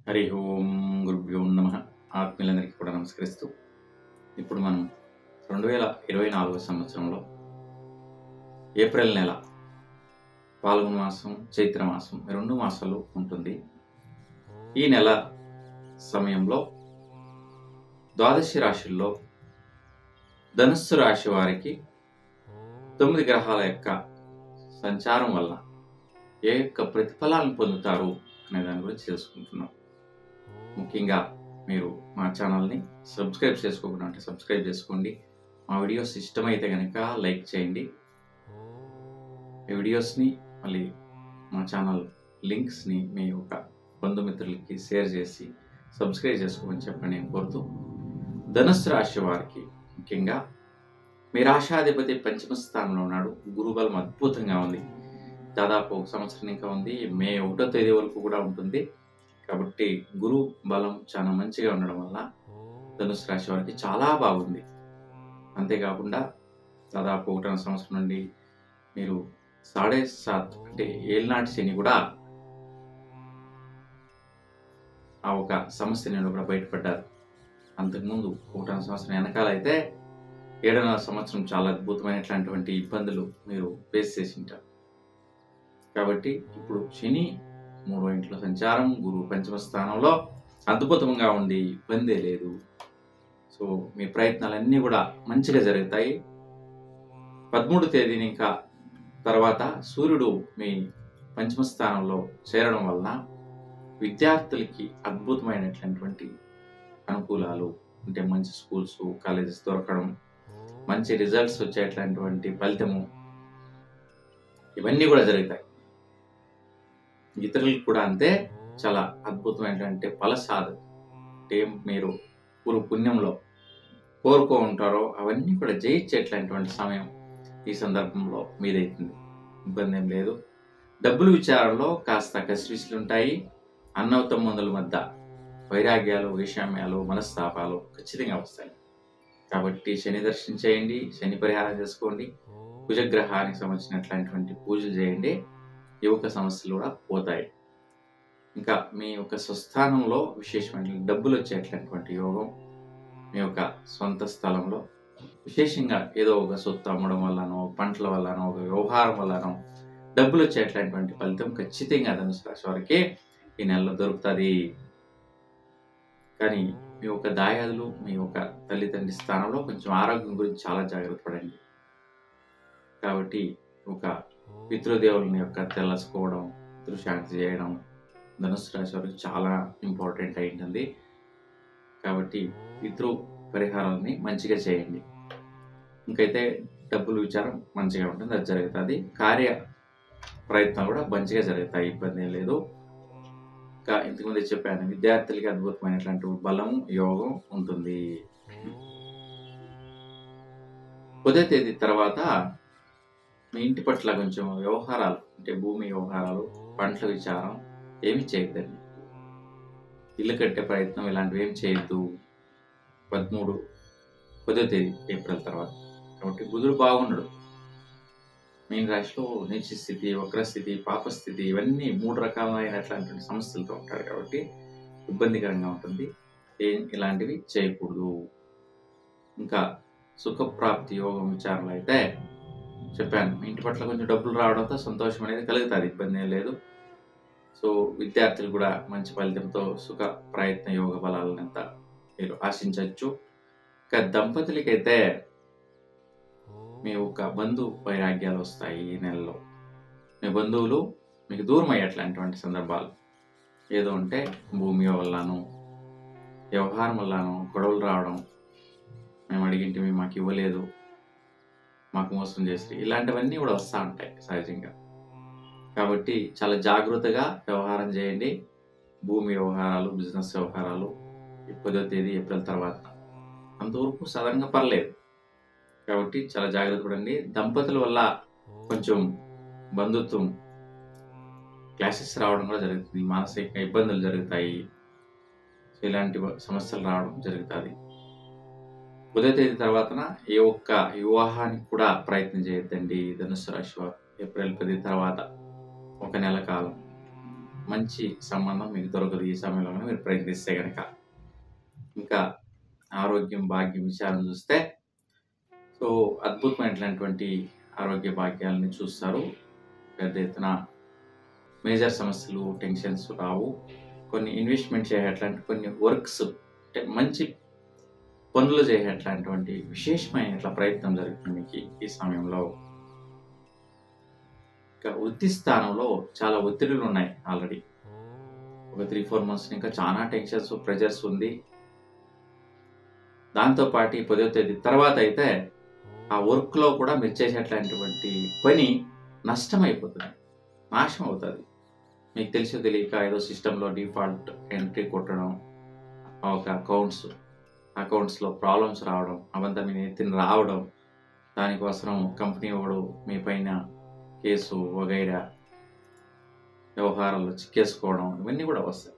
హరి ఓం గురుభ్యో నమ. ఆత్మీయులందరికీ కూడా నమస్కరిస్తూ ఇప్పుడు మనం 2024 సంవత్సరంలో ఏప్రిల్ నెల పాల్గొన మాసం, చైత్ర మాసం 2 మాసాలు ఉంటుంది. ఈ నెల సమయంలో ద్వాదశి రాశుల్లో ధనుస్సు రాశి వారికి 9 గ్రహాల యొక్క సంచారం వల్ల ఏ యొక్క ప్రతిఫలాలను పొందుతారు అనే దాని గురించి తెలుసుకుంటున్నాం. ముఖ్యంగా మీరు మా ఛానల్ని సబ్స్క్రైబ్ చేసుకోకుండా అంటే సబ్స్క్రైబ్ చేసుకోండి. మా వీడియోస్ ఇష్టమైతే కనుక లైక్ చేయండి. ఈ వీడియోస్ని మళ్ళీ మా ఛానల్ లింక్స్ని మీ యొక్క బంధుమిత్రులకి షేర్ చేసి సబ్స్క్రైబ్ చేసుకోమని చెప్పండి నేను కోరుతూ, ధనుస్సు రాశి వారికి ముఖ్యంగా మీ రాశాధిపతి పంచమ స్థానంలో ఉన్నాడు. గురుబలం అద్భుతంగా ఉంది. దాదాపు 1 సంవత్సరం ఇంకా ఉంది. మే 1వ తేదీ వరకు కూడా ఉంటుంది. కాబట్టి గురు బలం చాలా మంచిగా ఉండడం వల్ల ధనుసు రాశి వారికి చాలా బాగుంది. అంతేకాకుండా దాదాపు 1వ సంవత్సరం నుండి మీరు 7.5 అంటే ఏళ్ళనాటి శని కూడా ఆ ఒక సమస్య నుండి కూడా బయటపడ్డారు. అంతకుముందు 1వ సంవత్సరం వెనకాల అయితే 7వ సంవత్సరం చాలా అద్భుతమైనటువంటి ఇబ్బందులు మీరు ఫేస్ చేసి ఉంటారు. కాబట్టి ఇప్పుడు శని 3వ ఇంట్లో సంచారం, గురువు పంచమ స్థానంలో అద్భుతంగా ఉండి ఇబ్బందే లేదు. సో మీ ప్రయత్నాలన్నీ కూడా మంచిగా జరుగుతాయి. 13వ తేదీని ఇంకా తర్వాత సూర్యుడు మీ పంచమ స్థానంలో చేరడం వలన విద్యార్థులకి అద్భుతమైనటువంటి అనుకూలాలు అంటే మంచి స్కూల్స్, కాలేజెస్ దొరకడం, మంచి రిజల్ట్స్ వచ్చేటటువంటి ఫలితము, ఇవన్నీ కూడా జరుగుతాయి. ఇతరులకు కూడా అంతే చాలా అద్భుతమైనటువంటి ఫలసాధన అంటే మీరు పూర్వ పుణ్యంలో కోరుకో ఉంటారో అవన్నీ కూడా జయించేటటువంటి సమయం ఈ సందర్భంలో మీదైతుంది. ఇబ్బంది ఏం లేదు. డబ్బుల విచారంలో కాస్త కసివిసులు ఉంటాయి. అన్నతమ్ముల మధ్య వైరాగ్యాలు, వైషమ్యాలు, మనస్తాపాలు ఖచ్చితంగా వస్తాయి. కాబట్టి శని దర్శనం చేయండి, శని పరిహారం చేసుకోండి, కుజగ్రహానికి సంబంధించినటువంటి పూజలు చేయండి. ఈ యొక్క సమస్యలు కూడా పోతాయి. ఇంకా మీ యొక్క స్వస్థానంలో విశేషమైన డబ్బులు వచ్చేటటువంటి యోగం, మీ యొక్క సొంత స్థలంలో విశేషంగా ఏదో ఒక సొత్తు అమ్మడం వల్లనో, పంటల వల్లనో, ఒక వ్యవహారం వల్లనో డబ్బులు వచ్చేటటువంటి ఫలితం ఖచ్చితంగా ధనుసు రాశి వారికి ఈ నెలలో దొరుకుతుంది. కానీ మీ యొక్క దాయాదులు, మీ యొక్క తల్లిదండ్రి స్థానంలో కొంచెం ఆరోగ్యం గురించి చాలా జాగ్రత్త పడండి. కాబట్టి ఒక పితృదేవులని యొక్క తెలుసుకోవడం, పితృశాంతి చేయడం ధనుసు రాశి వారికి చాలా ఇంపార్టెంట్ అయి ఉంటుంది. కాబట్టి పితృ పరిహారాలని మంచిగా చేయండి. ఇంకైతే డబ్బుల విచారం మంచిగా ఉంటుంది, అది జరుగుతుంది. కార్య ప్రయత్నాలు కూడా మంచిగా జరుగుతాయి, ఇబ్బంది ఏం లేదు. ఇంకా ఇంతకుముందే చెప్పాను, విద్యార్థులకి అద్భుతమైనటువంటి బలం, యోగం ఉంటుంది. 10వ తేదీ తర్వాత మీ ఇంటి పట్ల కొంచెం వ్యవహారాలు అంటే భూమి వ్యవహారాలు, పంటల విచారం ఏమి చేయొద్దండి. ఇల్లు కట్టే ప్రయత్నం ఇలాంటివి ఏమి చేయొద్దు 10వ తేదీ ఏప్రిల్ తర్వాత. కాబట్టి బుధుడు బాగున్నాడు. మీన రాశిలో నీచ స్థితి, వక్రస్థితి, పాపస్థితి ఇవన్నీ 3 రకాలైనటువంటి సమస్యలతో ఉంటారు. కాబట్టి ఇబ్బందికరంగా ఉంటుంది. ఇలాంటివి చేయకూడదు. ఇంకా సుఖప్రాప్తి యోగం విచారణలు అయితే చెప్పాను, మీ ఇంటి పట్ల కొంచెం డబ్బులు రావడంతో సంతోషం అనేది కలుగుతుంది, ఇబ్బంది ఏం లేదు. సో విద్యార్థులు కూడా మంచి ఫలితంతో సుఖ ప్రయత్న యోగ బలాలనంతా మీరు ఆశించవచ్చు. ఇక దంపతులకైతే మీ ఒక బంధు వైరాగ్యాలు వస్తాయి. ఈ నెలలో మీ బంధువులు మీకు దూరం అయ్యేటటువంటి సందర్భాలు ఏదో ఉంటే భూమి వల్లనో, వ్యవహారం వల్లనో గొడవలు రావడం, మేము అడిగింటి మాకు ఇవ్వలేదు, మాకు మోసం చేసి, ఇలాంటివన్నీ కూడా వస్తూ ఉంటాయి సహజంగా. కాబట్టి చాలా జాగ్రత్తగా వ్యవహారం చేయండి. భూమి వ్యవహారాలు, బిజినెస్ వ్యవహారాలు 10వ తేదీ ఏప్రిల్ తర్వాత అంతవరకు సాధారణంగా పర్లేదు. కాబట్టి చాలా జాగ్రత్త పడండి. దంపతుల వల్ల కొంచెం బంధుత్వం క్లాషెస్ రావడం కూడా జరుగుతుంది, మానసిక ఇబ్బందులు జరుగుతాయి, ఇలాంటి సమస్యలు రావడం జరుగుతుంది. 10వ తేదీ తర్వాత ఏ ఒక్క వివాహానికి కూడా ప్రయత్నం చేయొద్దండి ధనుస్సు రాశి వారు. ఏప్రిల్ 10 తర్వాత 1 నెల కాలం మంచి సంబంధం మీకు దొరకదు ఈ సమయంలో మీరు ప్రయత్నిస్తే కనుక. ఇంకా ఆరోగ్యం భాగ్యం విచారం చూస్తే సో అద్భుతమైనటువంటి ఆరోగ్య భాగ్యాలని చూస్తారు. పెద్ద ఎత్తున మేజర్ సమస్యలు టెన్షన్స్ రావు. కొన్ని ఇన్వెస్ట్మెంట్ చేసేట్లాంటి కొన్ని వర్క్స్ అంటే మంచి పనులు చేసేట్లాంటి విశేషమైన ఇట్లా ప్రయత్నం జరుగుతుంది మీకు ఈ సమయంలో. ఇంకా వృత్తి స్థానంలో చాలా ఒత్తిడులు ఉన్నాయి. ఆల్రెడీ ఒక 3-4 months ఇంకా చాలా టెన్షన్స్ ప్రెజర్స్ ఉంది. దాంతోపాటు 10వ తేదీ తర్వాత అయితే ఆ వర్క్లో కూడా మీరు చేసేట్లాంటి పని నష్టమైపోతుంది, నాశనం అవుతుంది. మీకు తెలిసి తెలియక ఏదో సిస్టంలో డిఫాల్ట్ ఎంట్రీ కొట్టడం, ఒక అకౌంట్స్లో ప్రాబ్లమ్స్ రావడం, అవంతా మీ నెత్తిన రావడం, దానికోసం కంపెనీ వాడు మీ పైన కేసు వగైరా వ్యవహారాల్లో చిక్కేసుకోవడం, ఇవన్నీ కూడా వస్తాయి.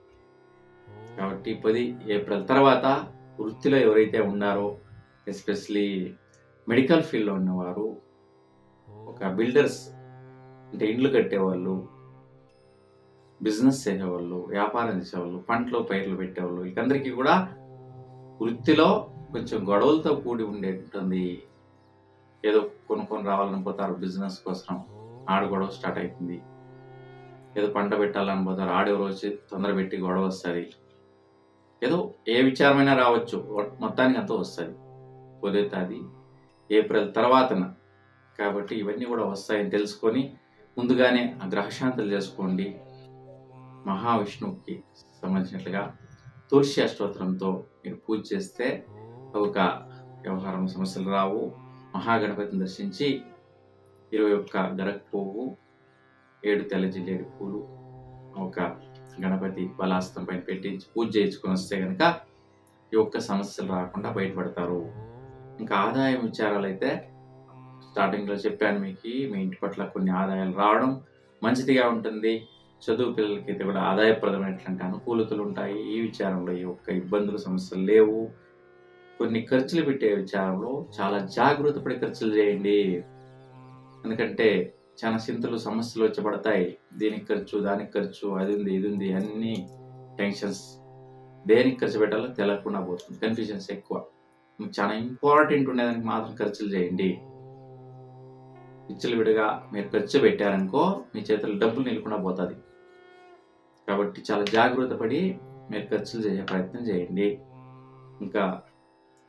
కాబట్టి 10 ఏప్రిల్ తర్వాత వృత్తిలో ఎవరైతే ఉన్నారో, ఎస్పెషలీ మెడికల్ ఫీల్డ్లో ఉన్నవారు, ఒక బిల్డర్స్ అంటే ఇండ్లు కట్టేవాళ్ళు, బిజినెస్ చేసేవాళ్ళు, వ్యాపారం చేసేవాళ్ళు, పంటలు పైర్లు పెట్టేవాళ్ళు, వీళ్ళందరికీ కూడా వృత్తిలో కొంచెం గొడవలతో కూడి ఉంటుంది. ఏదో కొనుక్కొని రావాలని పోతారు బిజినెస్ కోసం, ఆడ గొడవ స్టార్ట్ అవుతుంది. ఏదో పంట పెట్టాలని పోతారు, ఆడెవరో వచ్చి తొందర పెట్టి గొడవ వస్తుంది. ఏదో ఏ విచారమైనా రావచ్చు, మొత్తానికి అంతా వస్తుంది 10వ తేదీ ఏప్రిల్ తర్వాతన. కాబట్టి ఇవన్నీ కూడా వస్తాయని తెలుసుకొని ముందుగానే ఆ గ్రహశాంతులు చేసుకోండి. మహావిష్ణువుకి సంబంధించినట్లుగా తులసి అష్టోత్తరంతో మీరు పూజ చేస్తే ఒక వ్యవహారం సమస్యలు రావు. మహాగణపతిని దర్శించి 21 గరక్ పువ్వు, 7 తెల్ల జిల్లేడు పూలు ఒక గణపతి బలాస్తం పైన పెట్టించి పూజ చేయించుకొని వస్తే కనుక ఈ ఒక్క సమస్యలు రాకుండా బయటపడతారు. ఇంకా ఆదాయం విచారాలు అయితే స్టార్టింగ్లో చెప్పాను మీకు, మీ ఇంటి పట్ల కొన్ని ఆదాయాలు రావడం మంచిదిగా ఉంటుంది. చదువు పిల్లలకైతే కూడా ఆదాయప్రదమైనటువంటి అనుకూలతలు ఉంటాయి. ఈ విచారంలో ఈ ఒక్క ఇబ్బందులు సమస్యలు లేవు. కొన్ని ఖర్చులు పెట్టే విచారంలో చాలా జాగ్రత్త పడి ఖర్చులు చేయండి. ఎందుకంటే చాలా చింతలు సమస్యలు వచ్చి పడతాయి. దీనికి ఖర్చు, దానికి ఖర్చు, అది ఉంది ఇది ఉంది, అన్ని టెన్షన్స్. దేనికి ఖర్చు పెట్టాలో తెలియకుండా పోతుంది, కన్ఫ్యూజన్స్ ఎక్కువ. చాలా ఇంపార్టెంట్ ఉండేదానికి మాత్రం ఖర్చులు చేయండి. పిచ్చలు విడిగా మీరు ఖర్చు పెట్టారనుకో మీ చేతుల్లో డబ్బులు నిలకుండా పోతుంది. కాబట్టి చాలా జాగ్రత్త పడి మీరు ఖర్చులు చేసే ప్రయత్నం చేయండి. ఇంకా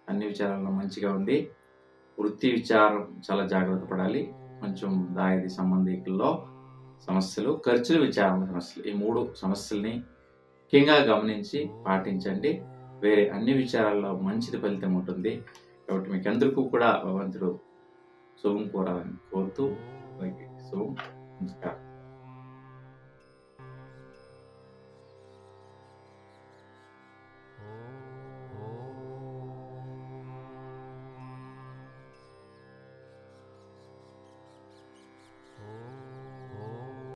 అన్ని విచారాల్లో మంచిగా ఉంది. వృత్తి విచారం చాలా జాగ్రత్త పడాలి. కొంచెం దాయది సంబంధికుల్లో సమస్యలు, ఖర్చుల విచారం సమస్యలు, ఈ 3 సమస్యల్ని ముఖ్యంగా గమనించి పాటించండి. వేరే అన్ని విచారాల్లో మంచిది ఫలితం ఉంటుంది. కాబట్టి మీకు అందరికీ కూడా భగవంతుడు శుభం కోరాలని కోరుతూ శుభం.